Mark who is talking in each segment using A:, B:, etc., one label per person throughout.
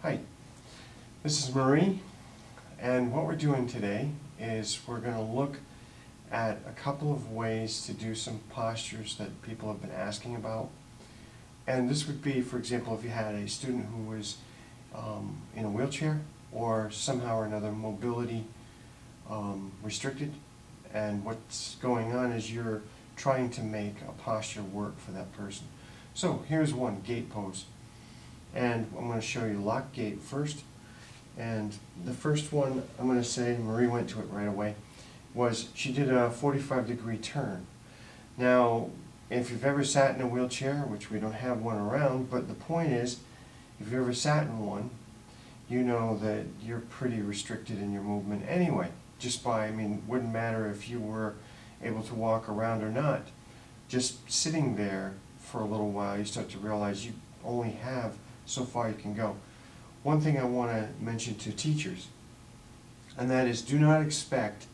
A: Hi, this is Marie, and what we're doing today is we're going to look at a couple of ways to do some postures that people have been asking about. And this would be, for example, if you had a student who was in a wheelchair or somehow or another mobility restricted, and what's going on is you're trying to make a posture work for that person. So here's one, gate pose. And I'm going to show you lock gate first. And the first one, I'm going to say, Marie went to it right away, was she did a 45-degree turn. Now, if you've ever sat in a wheelchair, which we don't have one around, but the point is, if you've ever sat in one, you know that you're pretty restricted in your movement anyway. Just by, it wouldn't matter if you were able to walk around or not. Just sitting there for a little while, you start to realize you only have so far you can go. One thing I want to mention to teachers, and that is, do not expect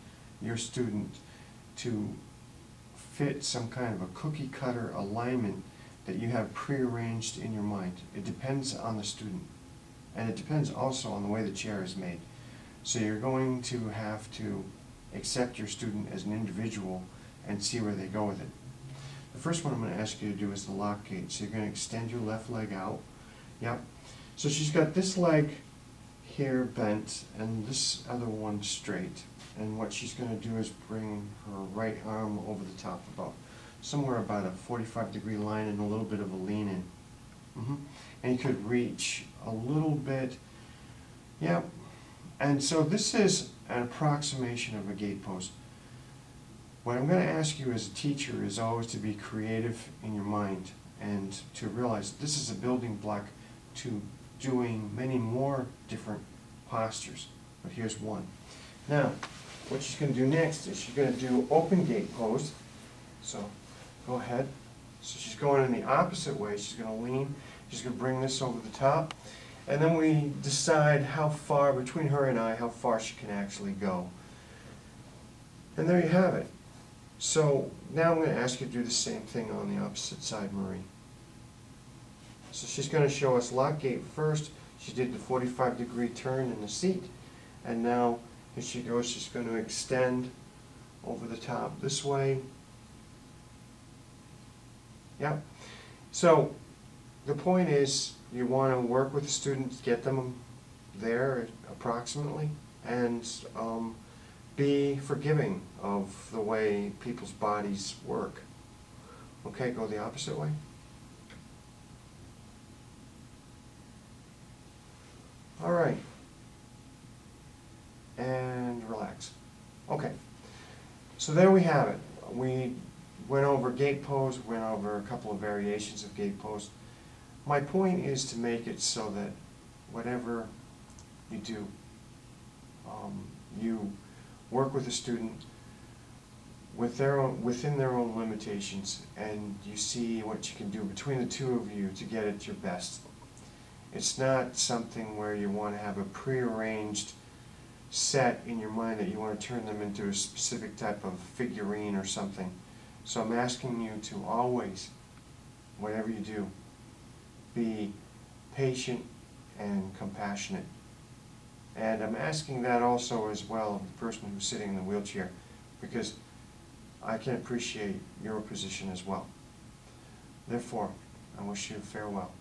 A: your student to fit some kind of a cookie cutter alignment that you have prearranged in your mind. It depends on the student, and it depends also on the way the chair is made. So you're going to have to accept your student as an individual and see where they go with it. The first one I'm going to ask you to do is the lock gate. So you're going to extend your left leg out. Yep. So she's got this leg here bent and this other one straight. And what she's going to do is bring her right arm over the top, somewhere about a 45-degree line and a little bit of a lean in. And you could reach a little bit. Yep. And so this is an approximation of a gate pose. What I'm going to ask you as a teacher is always to be creative in your mind and to realize this is a building block to doing many more different postures. But here's one. Now, what she's going to do next is she's going to do open gate pose. So, go ahead. So she's going in the opposite way. She's going to lean. She's going to bring this over the top. And then we decide how far, between her and I, how far she can actually go. And there you have it. So, now I'm going to ask you to do the same thing on the opposite side, Marie. So she's going to show us lock gate first. She did the 45-degree turn in the seat. And now, here she goes, she's going to extend over the top this way. Yep. So, the point is, you want to work with the students, get them there approximately, and be forgiving of the way people's bodies work. Okay, go the opposite way. All right. And relax. Okay. So there we have it. We went over gate pose, went over a couple of variations of gate pose. My point is to make it so that whatever you do, you work with a student with within their own limitations, and you see what you can do between the two of you to get it your best. It's not something where you want to have a prearranged set in your mind that you want to turn them into a specific type of figurine or something. So I'm asking you to always, whatever you do, be patient and compassionate. And I'm asking that also as well of the person who's sitting in the wheelchair, because I can appreciate your position as well. Therefore, I wish you farewell.